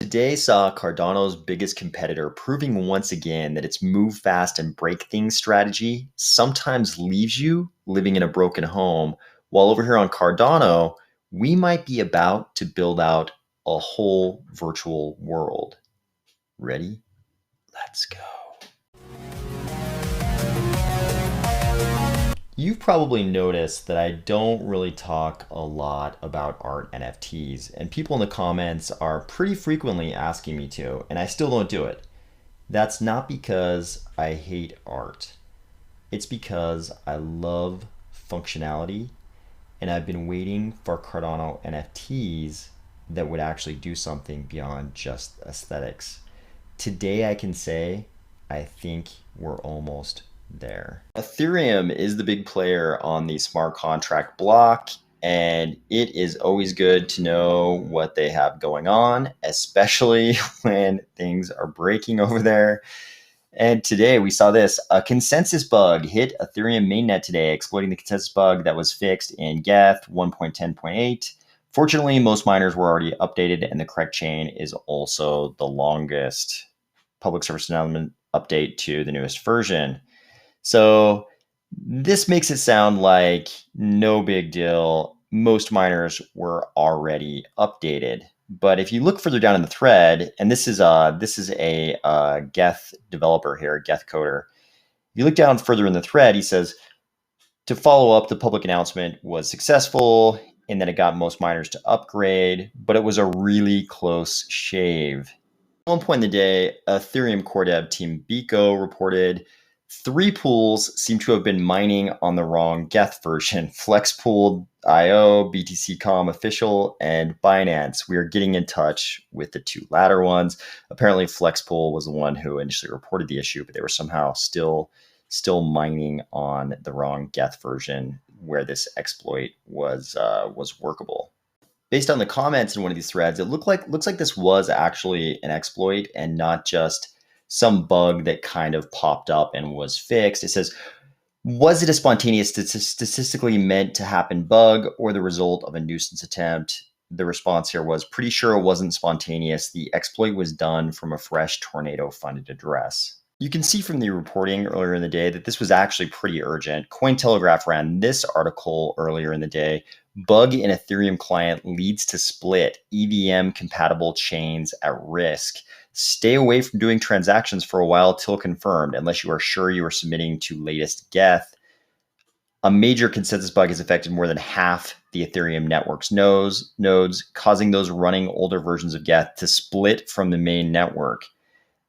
Today saw Cardano's biggest competitor proving once again that its move fast and break things strategy sometimes leaves you living in a broken home, while over here on Cardano, we might be about to build out a whole virtual world. Ready? Let's go. You've probably noticed that I don't really talk a lot about art NFTs, and people in the comments are pretty frequently asking me to, and I still don't do it. That's not because I hate art. It's because I love functionality, and I've been waiting for Cardano NFTs that would actually do something beyond just aesthetics. Today I can say I think we're almost there. Ethereum is the big player on the smart contract block, and it is always good to know what they have going on, especially when things are breaking over there. And today we saw this. A consensus bug hit Ethereum mainnet today, exploiting the consensus bug that was fixed in Geth 1.10.8. Fortunately, most miners were already updated, and the correct chain is also the longest public service announcement update to the newest version. So this makes it sound like no big deal. Most miners were already updated. But if you look further down in the thread, and this is a Geth developer here, Geth coder. If you look down further in the thread, he says, to follow up, the public announcement was successful in that it got most miners to upgrade, but it was a really close shave. At one point in the day, Ethereum core dev team Biko reported 3 pools seem to have been mining on the wrong Geth version: Flexpool.io, BTC.com official, and Binance. We are getting in touch with the 2 latter ones. Apparently, Flexpool was the one who initially reported the issue, but they were somehow still mining on the wrong Geth version where this exploit was workable. Based on the comments in one of these threads, it looks like this was actually an exploit and not just some bug that kind of popped up and was fixed. It says, was it a spontaneous statistically meant to happen bug or the result of a nuisance attempt? The response here was, pretty sure it wasn't spontaneous. The exploit was done from a fresh tornado funded address. You can see from the reporting earlier in the day that this was actually pretty urgent. Cointelegraph ran this article earlier in the day. Bug in Ethereum client leads to split. EVM compatible chains at risk. Stay away from doing transactions for a while till confirmed, unless you are sure you are submitting to latest Geth. A major consensus bug has affected more than half the Ethereum network's nodes, causing those running older versions of Geth to split from the main network.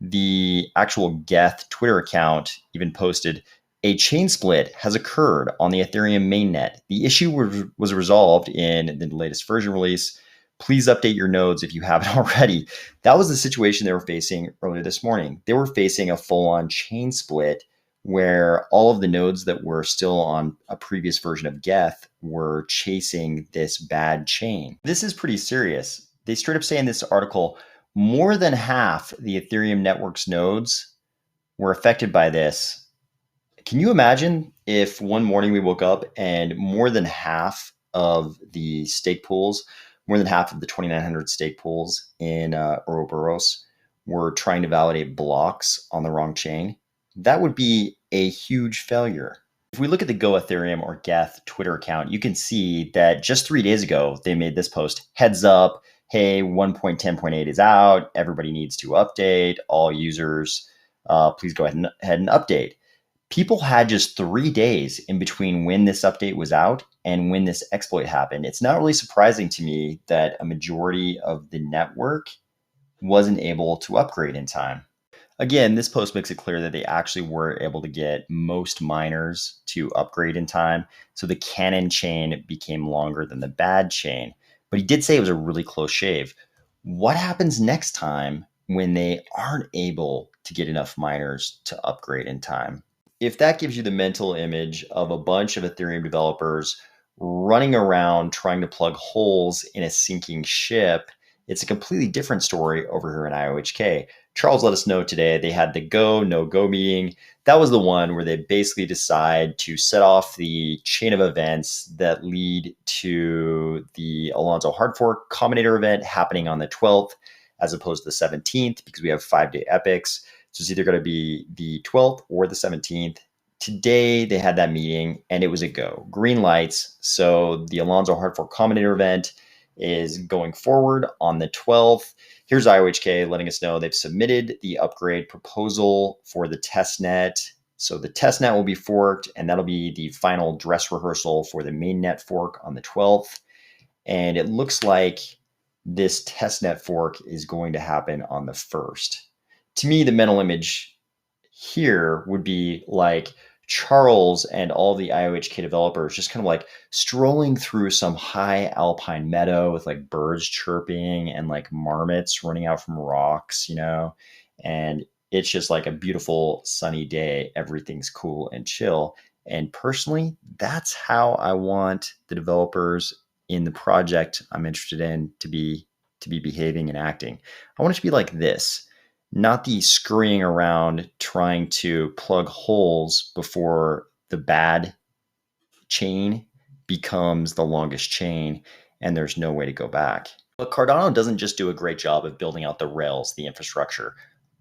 The actual Geth Twitter account even posted, a chain split has occurred on the Ethereum mainnet. The issue was resolved in the latest version release. Please update your nodes if you haven't already. That was the situation they were facing earlier this morning. They were facing a full-on chain split where all of the nodes that were still on a previous version of Geth were chasing this bad chain. This is pretty serious. They straight up say in this article, more than half the Ethereum network's nodes were affected by this. Can you imagine if one morning we woke up and more than half of the stake pools, more than half of the 2,900 stake pools in Ouroboros were trying to validate blocks on the wrong chain? That would be a huge failure. If we look at the Go Ethereum or Geth Twitter account, you can see that just 3 days ago, they made this post, heads up, hey, 1.10.8 is out. Everybody needs to update. All users, please go ahead and update. People had just 3 days in between when this update was out and when this exploit happened. It's not really surprising to me that a majority of the network wasn't able to upgrade in time. Again, this post makes it clear that they actually were able to get most miners to upgrade in time. So the canon chain became longer than the bad chain. But he did say it was a really close shave. What happens next time when they aren't able to get enough miners to upgrade in time? If that gives you the mental image of a bunch of Ethereum developers running around trying to plug holes in a sinking ship, it's a completely different story over here in IOHK. Charles let us know today they had the go, no go meeting. That was the one where they basically decide to set off the chain of events that lead to the Alonzo hard fork combinator event happening on the 12th, as opposed to the 17th because we have 5-day epics. So it's either going to be the 12th or the 17th. Today they had that meeting and it was a go. Green lights. So the Alonzo Hardfork Combinator event is going forward on the 12th. Here's IOHK letting us know they've submitted the upgrade proposal for the testnet. So the testnet will be forked, and that'll be the final dress rehearsal for the mainnet fork on the 12th. And it looks like this testnet fork is going to happen on the 1st. To me, the mental image here would be like Charles and all the IOHK developers just kind of like strolling through some high alpine meadow with like birds chirping and like marmots running out from rocks, and it's just like a beautiful sunny day. Everything's cool and chill. And personally, that's how I want the developers in the project I'm interested in to be behaving and acting. I want it to be like this. Not the scurrying around trying to plug holes before the bad chain becomes the longest chain and there's no way to go back. But Cardano doesn't just do a great job of building out the rails, the infrastructure.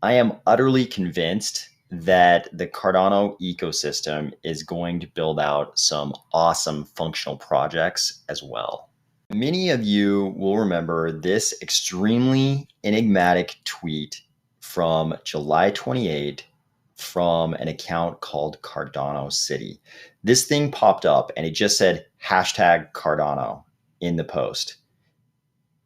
I am utterly convinced that the Cardano ecosystem is going to build out some awesome functional projects as well. Many of you will remember this extremely enigmatic tweet from July 28 from an account called Cardano City. This thing popped up and it just said #Cardano in the post.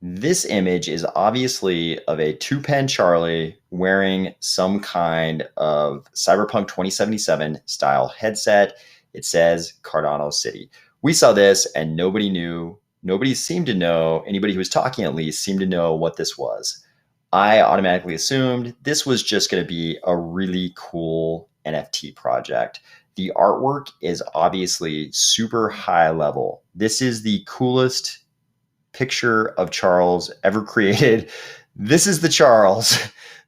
This image is obviously of a two-pen Charlie wearing some kind of Cyberpunk 2077 style headset. It says Cardano City. We saw this and nobody knew. Nobody seemed to know. Anybody who was talking at least seemed to know what this was. I automatically assumed this was just going to be a really cool NFT project. The artwork is obviously super high level. This is the coolest picture of Charles ever created. This is the Charles.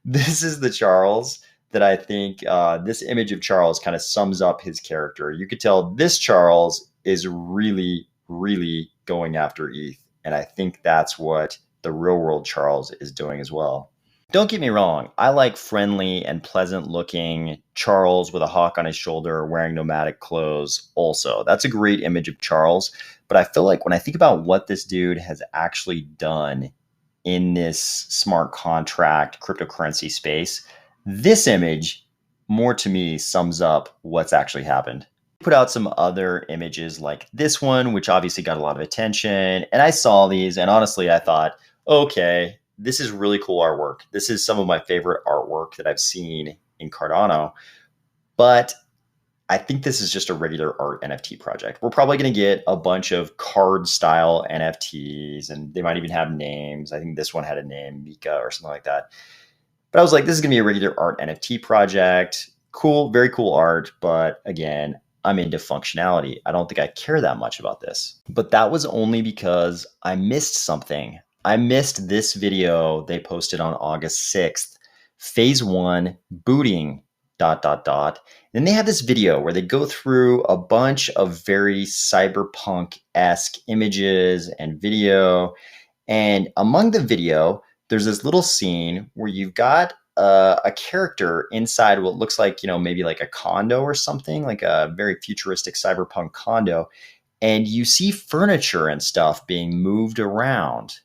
This is the Charles that I think this image of Charles kind of sums up his character. You could tell this Charles is really, really going after ETH. And I think that's what the real world Charles is doing as well. Don't get me wrong. I like friendly and pleasant looking Charles with a hawk on his shoulder wearing nomadic clothes also. That's a great image of Charles. But I feel like when I think about what this dude has actually done in this smart contract cryptocurrency space, this image more to me sums up what's actually happened. Put out some other images like this one, which obviously got a lot of attention. And I saw these and honestly, I thought, okay, this is really cool artwork. This is some of my favorite artwork that I've seen in Cardano. But I think this is just a regular art NFT project. We're probably going to get a bunch of card style NFTs and they might even have names. I think this one had a name, Mika or something like that. But I was like, this is going to be a regular art NFT project. Cool, very cool art. But again, I'm into functionality. I don't think I care that much about this. But that was only because I missed something. I missed this video they posted on August 6th, phase 1 booting ... Then they have this video where they go through a bunch of very cyberpunk-esque images and video. And among the video, there's this little scene where you've got a character inside what looks like, maybe like a condo or something, like a very futuristic cyberpunk condo. And you see furniture and stuff being moved around.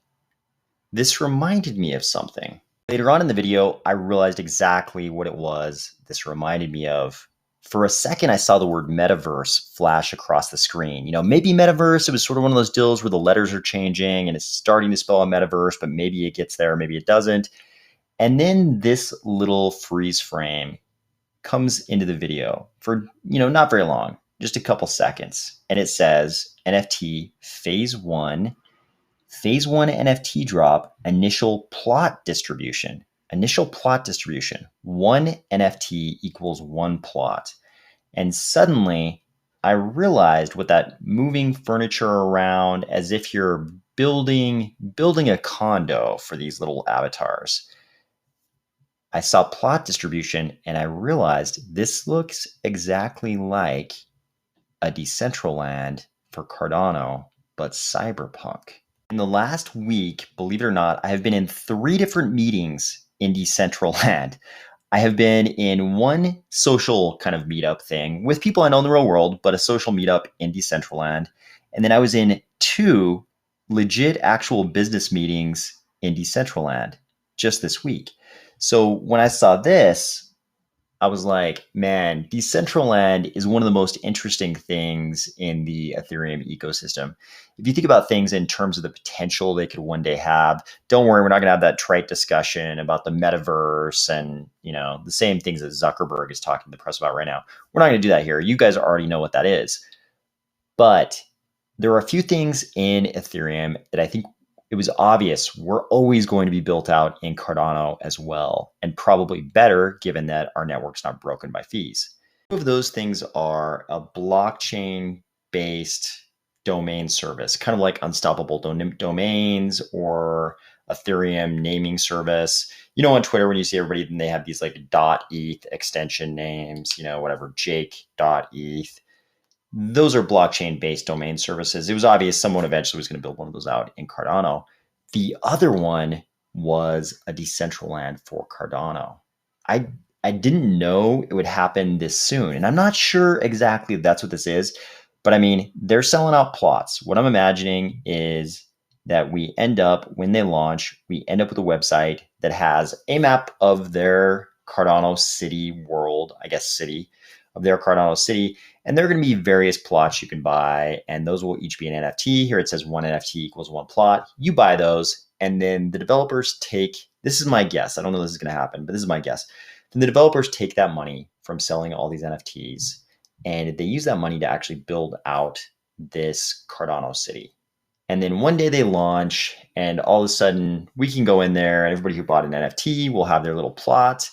This reminded me of something. Later on in the video, I realized exactly what it was this reminded me of. For a second, I saw the word Metaverse flash across the screen. Maybe Metaverse, it was sort of one of those deals where the letters are changing and it's starting to spell a Metaverse, but maybe it gets there, maybe it doesn't. And then this little freeze frame comes into the video for, not very long, just a couple seconds. And it says NFT phase 1 NFT drop, initial plot distribution. Initial plot distribution. 1 NFT equals 1 plot. And suddenly I realized with that moving furniture around as if you're building a condo for these little avatars. I saw plot distribution and I realized this looks exactly like a Decentraland for Cardano, but cyberpunk. In the last week, believe it or not, I have been in 3 different meetings in Decentraland. I have been in one social kind of meetup thing with people I know in the real world, but a social meetup in Decentraland. And then I was in 2 legit actual business meetings in Decentraland just this week. So when I saw this, I was like, man, Decentraland is one of the most interesting things in the Ethereum ecosystem. If you think about things in terms of the potential they could one day have, don't worry, we're not going to have that trite discussion about the metaverse and, the same things that Zuckerberg is talking to the press about right now. We're not going to do that here. You guys already know what that is. But there are a few things in Ethereum that I think it was obvious were always going to be built out in Cardano as well, and probably better given that our network's not broken by fees. Two of those things are a blockchain based domain service, kind of like Unstoppable Domains or Ethereum naming service. On Twitter, when you see everybody, then they have these like .eth extension names, whatever, Jake.eth. Those are blockchain-based domain services. It was obvious someone eventually was going to build one of those out in Cardano. The other one was a Decentraland for Cardano. I I didn't know it would happen this soon, and I'm not sure exactly if that's what this is. But I mean, they're selling out plots. What I'm imagining is that when they launch, we end up with a website that has a map of their Cardano City world, I guess city, of their Cardano City, and there are going to be various plots you can buy, and those will each be an NFT. Here it says one NFT equals one plot. You buy those, and then the developers take, this is my guess, I don't know if this is going to happen, but this is my guess. Then the developers take that money from selling all these NFTs, and they use that money to actually build out this Cardano City. And then one day they launch, and all of a sudden we can go in there, and everybody who bought an NFT will have their little plot,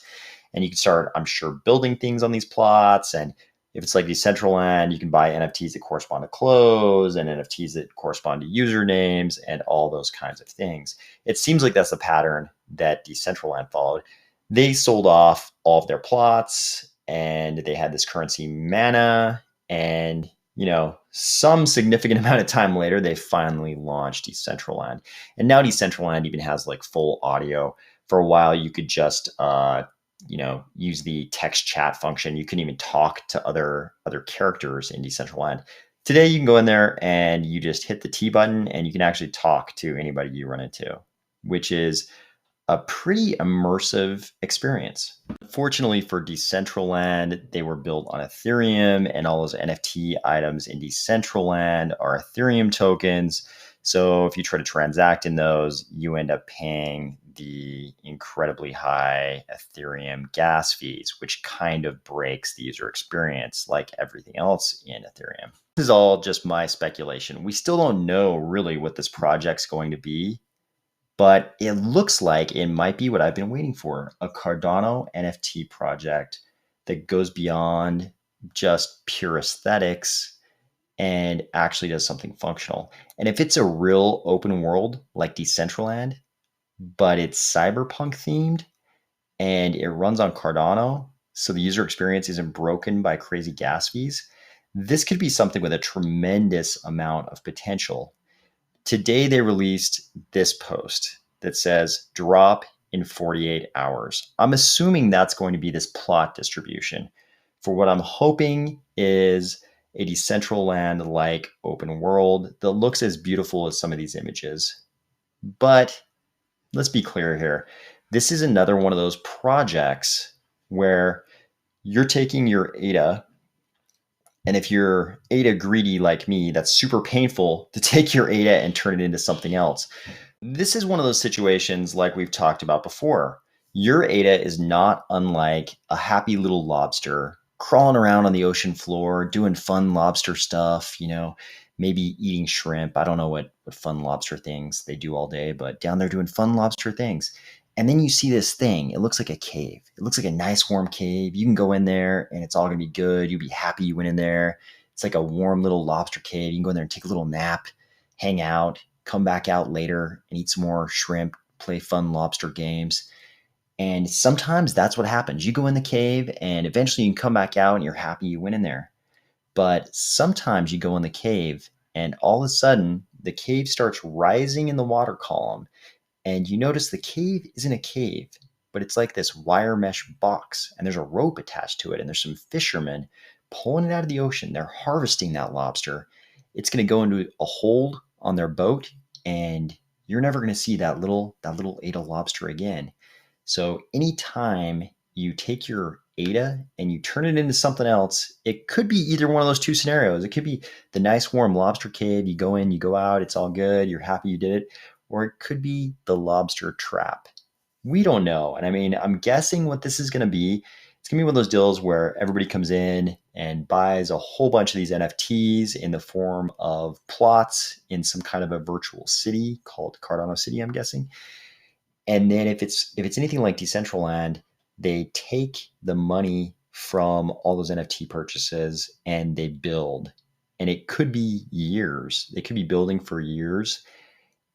and you can start, I'm sure, building things on these plots. And if it's like Decentraland, you can buy NFTs that correspond to clothes and NFTs that correspond to usernames and all those kinds of things. It seems like that's the pattern that Decentraland followed. They sold off all of their plots, and they had this currency mana, and some significant amount of time later, they finally launched Decentraland. And now Decentraland even has like full audio. For a while, you could just use the text chat function. You can even talk to other characters in Decentraland. Today, you can go in there and you just hit the T button, and you can actually talk to anybody you run into, which is a pretty immersive experience. Fortunately for Decentraland, they were built on Ethereum, and all those NFT items in Decentraland are Ethereum tokens. So if you try to transact in those, you end up paying the incredibly high Ethereum gas fees, which kind of breaks the user experience like everything else in Ethereum. This is all just my speculation. We still don't know really what this project's going to be, but it looks like it might be what I've been waiting for, a Cardano NFT project that goes beyond just pure aesthetics and actually does something functional. And if it's a real open world like Decentraland, but it's cyberpunk themed and it runs on Cardano, so the user experience isn't broken by crazy gas fees, this could be something with a tremendous amount of potential. Today, they released this post that says drop in 48 hours. I'm assuming that's going to be this plot distribution for what I'm hoping is a Decentraland like open world that looks as beautiful as some of these images. But let's be clear here. This is another one of those projects where you're taking your ADA, and if you're ADA greedy like me, that's super painful to take your ADA and turn it into something else. This is one of those situations like we've talked about before. Your ADA is not unlike a happy little lobster crawling around on the ocean floor, doing fun lobster stuff, maybe eating shrimp. I don't know what fun lobster things they do all day, but down there doing fun lobster things. And then you see this thing. It looks like a cave. It looks like a nice warm cave. You can go in there and it's all going to be good. You'll be happy you went in there. It's like a warm little lobster cave. You can go in there and take a little nap, hang out, come back out later and eat some more shrimp, play fun lobster games. And sometimes that's what happens. You go in the cave and eventually you can come back out and you're happy you went in there. But sometimes you go in the cave and all of a sudden the cave starts rising in the water column. And you notice the cave isn't a cave, but it's like this wire mesh box, and there's a rope attached to it, and there's some fishermen pulling it out of the ocean. They're harvesting that lobster. It's going to go into a hold on their boat, and you're never going to see that little Ada lobster again. So anytime you take your Ada and you turn it into something else, it could be either one of those two scenarios. It could be the nice warm lobster cave. You go in, you go out, it's all good. You're happy you did it. Or it could be the lobster trap. We don't know. And I mean, I'm guessing what this is going to be. It's going to be one of those deals where everybody comes in and buys a whole bunch of these NFTs in the form of plots in some kind of a virtual city called Cardano City, I'm guessing. And then if it's anything like Decentraland, they take the money from all those NFT purchases and they build. And it could be years. They could be building for years.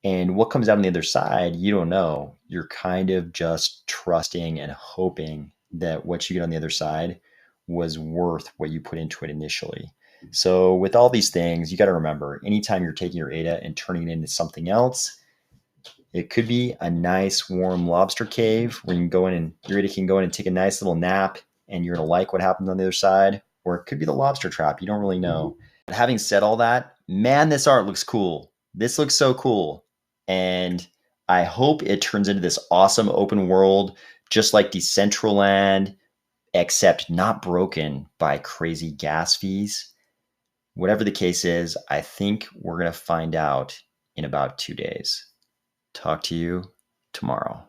And what comes out on the other side, you don't know. You're kind of just trusting and hoping that what you get on the other side was worth what you put into it initially. So with all these things, you got to remember, anytime you're taking your ADA and turning it into something else, it could be a nice warm lobster cave where you can go in and your ADA can go in and take a nice little nap and you're going to like what happens on the other side. Or it could be the lobster trap. You don't really know. But having said all that, man, this art looks cool. This looks so cool. And I hope it turns into this awesome open world, just like Decentraland, except not broken by crazy gas fees. Whatever the case is, I think we're going to find out in about 2 days. Talk to you tomorrow.